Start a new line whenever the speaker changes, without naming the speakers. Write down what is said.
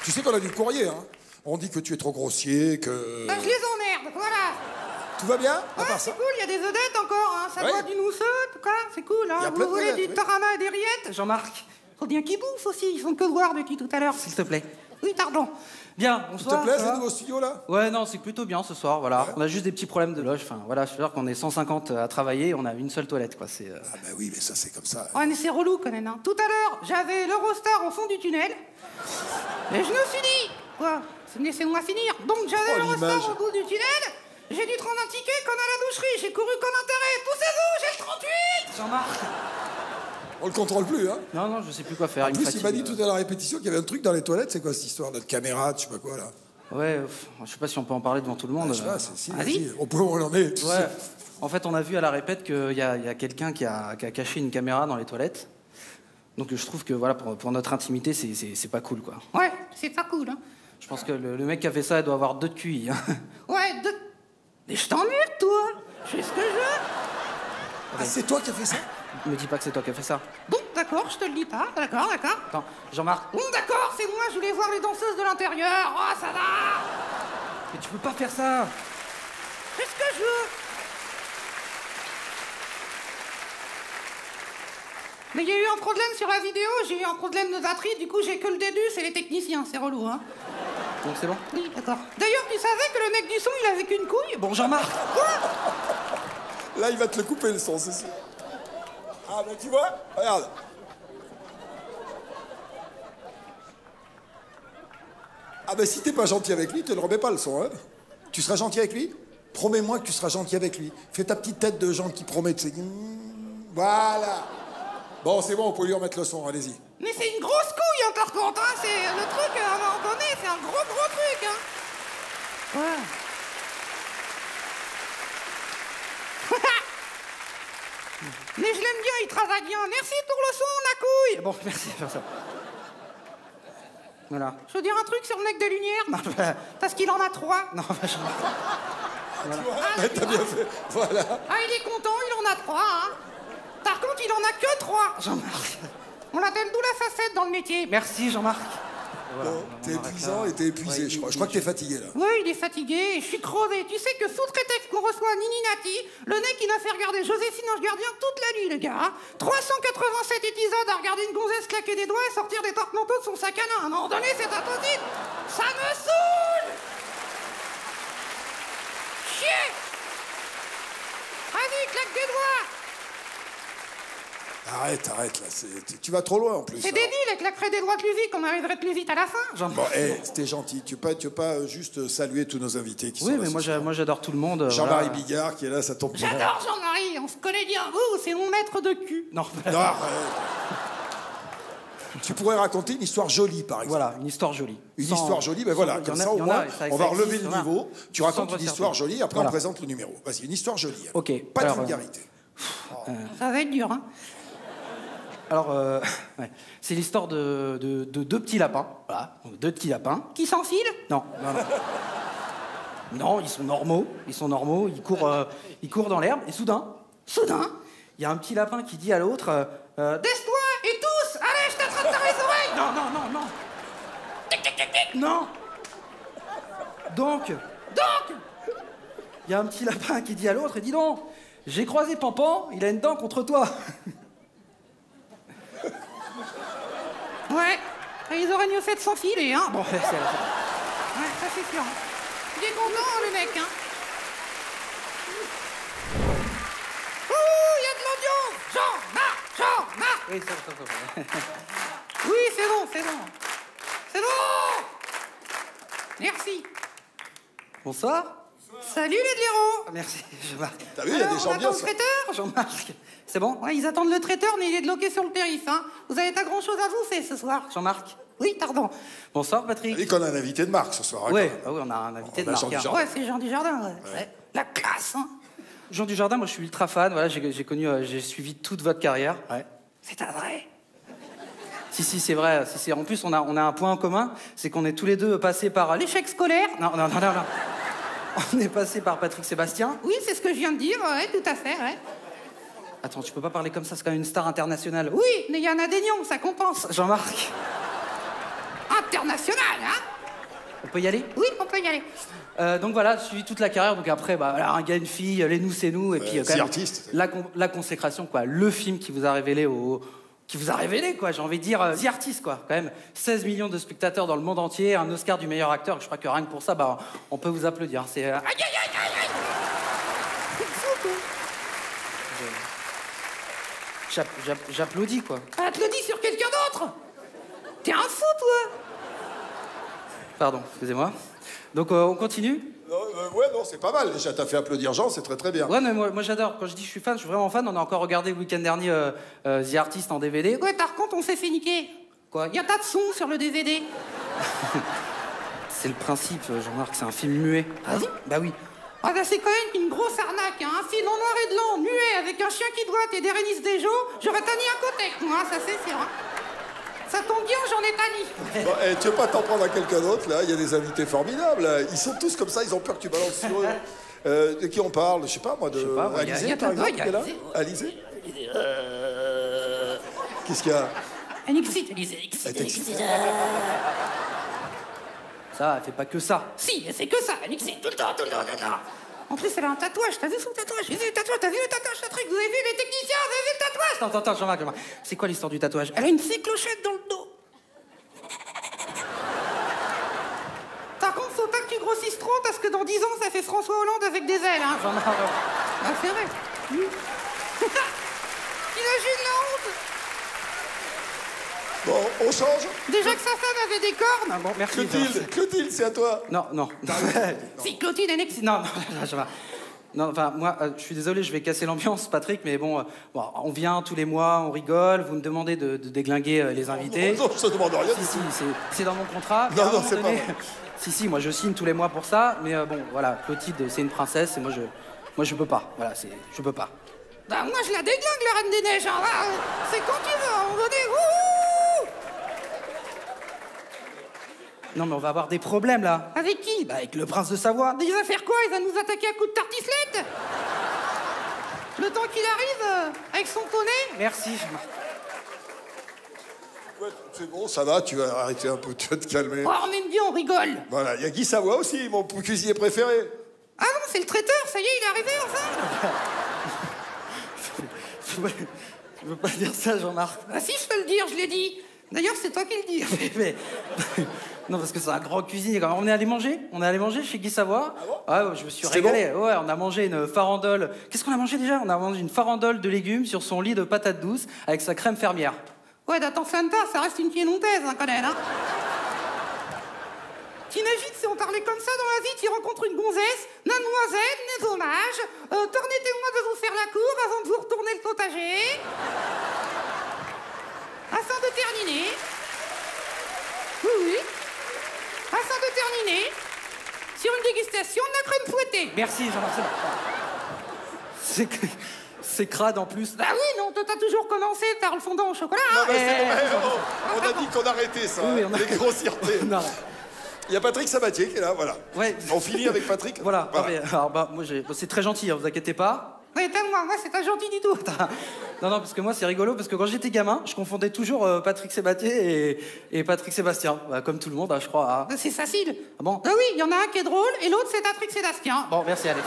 Tu sais qu'on a du courrier, hein. On dit que tu es trop grossier, que...
Ben, je les emmerde, voilà.
Tout va bien, à
Ouais,
part
c'est
ça?
cool, il y a des vedettes encore, hein. Ça
Ouais.
doit du mousseux, en tout cas, c'est cool, hein.
Y a plein
Vous
de
voulez
vedettes,
du
oui.
tarama et des rillettes? Jean-Marc, faut bien qu'ils bouffent aussi, ils font que boire depuis tout à l'heure.
S'il te plaît.
Oui, pardon.
Bien,
S'il
bonsoir.
te plaît,
ça
ces
va
nouveaux studios, là?
Ouais, non, c'est plutôt bien ce soir, voilà.
Ouais.
On a juste des petits problèmes de loge, enfin, voilà, je veux dire qu'on est 150 à travailler, on a une seule toilette, quoi, c'est...
Ah ben oui, mais ça, c'est comme ça.
Ouais, mais c'est relou quand même, hein. Tout à l'heure, j'avais l'Eurostar au fond du tunnel. Et je me suis dit, quoi, laissez-moi finir. Donc j'avais
Oh,
l'Eurostar
l'image.
au bout du tunnel. J'ai dû prendre un ticket comme à la doucherie. J'ai couru comme intérêt. Poussez-vous, j'ai le 38.
Jean-Marc.
On le contrôle plus, hein.
Non, non, je sais plus quoi faire,
En
il me
plus,
fatigue.
il m'a dit tout à la répétition qu'il y avait un truc dans les toilettes. C'est quoi cette histoire? Notre caméra, je sais pas quoi, là.
Ouais, je sais pas si on peut en parler devant tout le monde.
Je sais pas, si,
vas-y.
vas-y. Au point où on en est. tu
Ouais.
sais.
En fait, on a vu à la répète qu'il y a quelqu'un qui a caché une caméra dans les toilettes. Donc je trouve que voilà, pour notre intimité, c'est pas cool, quoi.
Ouais, c'est pas cool, hein.
Je pense que le mec qui a fait ça, il doit avoir 2 de QI. Hein.
Ouais, mais je t'emmerde, toi. Je fais ce que je veux.
Ah, c'est toi qui as fait ça?
Me dis pas que c'est toi qui as fait ça.
Bon, d'accord, je te le dis pas. D'accord, d'accord.
Attends, Jean-Marc,
Bon, d'accord, c'est moi, je voulais voir les danseuses de l'intérieur. Oh, ça va.
mais tu peux pas faire ça.
Je fais ce que je veux. Mais il y a eu un problème sur la vidéo, j'ai eu un problème de batterie, du coup j'ai que le début, c'est les techniciens, c'est relou, hein.
Donc c'est bon.
Oui, d'accord. D'ailleurs, tu savais que le mec du son, il avait qu'une couille?
Bon, Jean-Marc.
Là, il va te le couper, le son, c'est sûr. Ah, ben tu vois, regarde. Ah, ben si t'es pas gentil avec lui, tu ne remets pas le son, hein. Tu seras gentil avec lui? Promets-moi que tu seras gentil avec lui. Fais ta petite tête de gens qui promettent. Voilà. Bon, c'est bon, on peut lui remettre le son, allez-y.
Mais c'est une grosse couille, hein, par contre, hein. C'est le truc, à un moment donné, c'est un gros truc, hein. Ouais. Mais je l'aime bien, il travaille bien. Merci pour le son, la couille.
Bon, merci. Voilà.
Je veux dire un truc sur le mec des Lumières?
Non, bah,
Parce qu'il en a 3.
non, bah, Jean-Marc.
Ouais, t'as bien fait. Voilà.
Ah, il est content, il en a 3, hein. Par contre, il en a que 3.
Jean-Marc.
On l'appelle d'où la facette dans le métier.
Merci, Jean-Marc.
Bon, t'es épuisant et t'es épuisé,
Ouais,
je crois. Je crois que t'es fatigué, là.
Oui, il est fatigué, je suis crevé. Tu sais que sous prétexte qu'on reçoit Nini Nati, le mec il a fait regarder Joséphine Ange Gardien toute la nuit, le gars. Hein. 387 épisodes à regarder une gonzesse claquer des doigts et sortir des porte-manteaux de son sac à main. À un moment donné, c'est impossible. Ça me saoule. Chier. Vas-y, claque des doigts.
Arrête, là. Tu vas trop loin, en plus.
C'est débile, elle claquerait des doigts plus vite, qu'on arriverait plus vite à la fin.
Bon, c'était gentil. Tu veux pas juste saluer tous nos invités qui sont
Oui,
là
mais
ce soir.
moi j'adore tout le monde.
Jean-Marie
voilà.
Bigard qui est là, ça tombe bien.
J'adore Jean-Marie, on se connaît bien. Vous, c'est mon maître de cul.
Non,
Non, arrête. Tu pourrais raconter une histoire jolie, par exemple.
voilà, une histoire jolie.
Une
Sans-
histoire jolie, ben
sans-
voilà,
il y
comme
en a-
ça au
il y en a,
moins,
ça
on va
existe,
relever
il y
le
en a.
niveau. Tu
Sans
racontes une
grossièreté.
histoire jolie, après
Voilà.
on présente le numéro. Vas-y, une histoire jolie. alors.
Ok,
Pas de
alors,
vulgarité.
Ça va être dur, hein.
Alors, ouais. C'est l'histoire de 2 petits lapins. Voilà, 2 petits lapins.
Qui s'enfile?
Non, non, non. Non, ils sont normaux. Ils courent dans l'herbe. Et soudain, il y a un petit lapin qui dit à l'autre
Baisse-toi et tous. Allez, je t'attrape dans les oreilles.
non, non, non, non. Non. Donc, il y a un petit lapin qui dit à l'autre, et dis donc, j'ai croisé Pampan, il a une dent contre toi.
Ouais. Et ils auraient mieux fait de s'enfiler, hein.
Bon,
Ouais, ça c'est sûr. Il est content, le mec, hein. Ouh, il y a de l'audience. Jean-Marc.
Oui, ça.
Oui, c'est bon. C'est bon. Merci.
Bonsoir.
Salut les blaireaux.
Merci, Jean-Marc.
T'as vu, il y a
Alors,
des
on
gens bien.
attend le traiteur.
Jean-Marc, c'est bon?
Ouais, ils attendent le traiteur, mais il est bloqué sur le périph', hein. Vous avez pas grand-chose à bouffer ce soir.
Jean-Marc.
Oui, pardon.
Bonsoir,
T'as
Patrick.
vu qu'on a un invité de marque ce soir. hein,
Ouais,
quand même.
ah oui, on a un invité de
a
marque.
Jean
hein.
Dujardin.
Ouais, c'est Jean Dujardin, ouais. Ouais. La classe, hein.
Jean Dujardin, moi je suis ultra fan. Voilà, j'ai suivi toute votre carrière. Ouais.
C'est un vrai.
Si, c'est vrai. Si. En plus, on a un point en commun, c'est qu'on est tous les deux passés par
L'échec scolaire.
Non. On est passé par Patrick Sébastien.
Oui, c'est ce que je viens de dire, ouais, tout à fait, ouais.
Attends, tu peux pas parler comme ça, c'est quand même une star internationale.
Oui, mais il y en a des nions, ça compense.
Jean-Marc.
Un international, hein.
On peut y aller?
Oui, on peut y aller.
Donc voilà, j'ai suivi toute la carrière. Donc après, bah, voilà, un gars, une fille, les nous, c'est nous. Et puis quand même,
artiste.
la consécration, quoi. Le film qui vous a révélé quoi, j'ai envie de dire, The Artist, quoi, quand même. 16 millions de spectateurs dans le monde entier, un Oscar du meilleur acteur. Je crois que rien que pour ça, bah, on peut vous applaudir. C'est...
Aïe, aïe, aïe, aïe, aïe. C'est fou, quoi.
J'applaudis, quoi.
Applaudis sur quelqu'un d'autre. T'es un fou, toi.
Pardon, excusez-moi. Donc on continue?
Non, ouais, non, c'est pas mal. Déjà, t'as fait applaudir Jean, c'est très très bien.
Ouais, mais moi j'adore. Quand je dis je suis fan, je suis vraiment fan. On a encore regardé le week-end dernier The Artist en DVD.
Ouais, par contre, on s'est fait niquer.
Quoi?
Y a pas de son sur le DVD.
C'est le principe, Jean-Marc, c'est un film muet.
Ah oui?
Bah oui.
Ah bah c'est quand même une grosse arnaque, hein. Un film en noir et blanc, muet, avec un chien qui doit et des Rénis Desjo, j'aurais tanné à côté, moi, ça c'est sûr. Hein. Ça tombe bien, j'en ai tanné.
Bon, tu veux pas t'en prendre à quelqu'un d'autre, là? Il y a des invités formidables, là. Ils sont tous comme ça, ils ont peur que tu balances sur eux. De qui on parle? Je sais pas, moi, de... Alizé, par exemple, qui est là? Alizé? Qu'est-ce qu'il y a?
Un excite, Alizé,
Ça, elle fait pas que ça.
Si, elle fait que ça, elle excite tout le temps, tout le temps, tout le temps. En plus, elle a un tatouage, t'as vu son tatouage? J'ai vu le tatouage, t'as vu le tatouage, Patrick? Vous avez vu les techniciens, vous avez vu le tatouage?
Attends, Jean-Marc. C'est quoi l'histoire du tatouage?
Elle a une cyclochette dans le dos. Par contre, faut pas que tu grossisses trop, parce que dans 10 ans, ça fait François Hollande avec des ailes, hein.
Jean-Marc.
Ah, c'est vrai. T'imagines la honte?
Bon, on change?
Déjà que sa femme avait des cornes.
Ah bon, merci.
Clotilde, c'est à toi.
Non.
Si, Clotilde, elle excite.
Non, Jean-Marc. Non, enfin, moi, je suis désolé, je vais casser l'ambiance, Patrick, mais bon, on vient tous les mois, on rigole, vous me demandez de déglinguer les invités.
Non, je te demande rien.
Si, c'est dans mon contrat.
Non, c'est pas vrai.
Si, moi je signe tous les mois pour ça, mais bon, voilà, Clotilde, c'est une princesse, et moi je peux pas. Voilà, je peux pas.
Bah, moi, je la déglingue, la Reine des Neiges. Hein. Là, c'est quand tu veux, à un moment donné. Ouh.
Non, mais on va avoir des problèmes, là.
Avec qui?
Bah, avec le prince de Savoie.
Il va faire quoi? Il va nous attaquer à coups de tartiflette? Le temps qu'il arrive, avec son poney?
Merci, Jean-Marc.
Ouais, c'est bon, ça va, tu vas arrêter un peu, tu vas te calmer.
Oh, on aime bien, on rigole.
Voilà, il y a Guy Savoie aussi, mon cuisinier préféré.
Ah non, c'est le traiteur, ça y est, il est arrivé, enfin.
Tu veux pas dire ça, Jean-Marc?
Ah si, je peux le dire, je l'ai dit. D'ailleurs, c'est toi qui le dis.
Non, parce que c'est un grand cuisinier. On est allé manger chez Guy Savoie.
Ah bon?
Ouais, je me suis régalé.
Bon?
Ouais, on a mangé une farandole. Qu'est-ce qu'on a mangé déjà? On a mangé une farandole de légumes sur son lit de patates douces avec sa crème fermière.
Ouais, t'enflamme pas, ça reste une piémontaise, hein, quand même, hein. T'imagines si on parlait comme ça dans la vie, tu rencontres une gonzesse, mademoiselle, mes hommages, permettez-moi de vous faire la cour avant de vous retourner le potager. Afin de terminer. Oui. Afin de terminer sur une dégustation de la crème fouettée.
Merci, Jean-Marc. C'est crade en plus.
Bah oui, non, toi t'as toujours commencé par le fondant au chocolat, hein.
Non, mais c'est vrai, on a dit qu'on arrêtait ça,
Oui, on a-
les grossièretés.
Non.
Il y a Patrick Sabatier qui est là, voilà.
Ouais.
On finit avec Patrick.
Voilà. Ah, mais, alors, bah, moi, c'est très gentil, hein, vous inquiétez pas.
Oui, moi, c'est pas gentil du tout.
Non, parce que moi, c'est rigolo, parce que quand j'étais gamin, je confondais toujours Patrick Sabatier et Patrick Sébastien. Bah, comme tout le monde, hein, je crois. Hein.
C'est facile.
Ah bon?
Ah oui, il y en a un qui est drôle et l'autre c'est Patrick Sébastien.
Bon, merci, allez.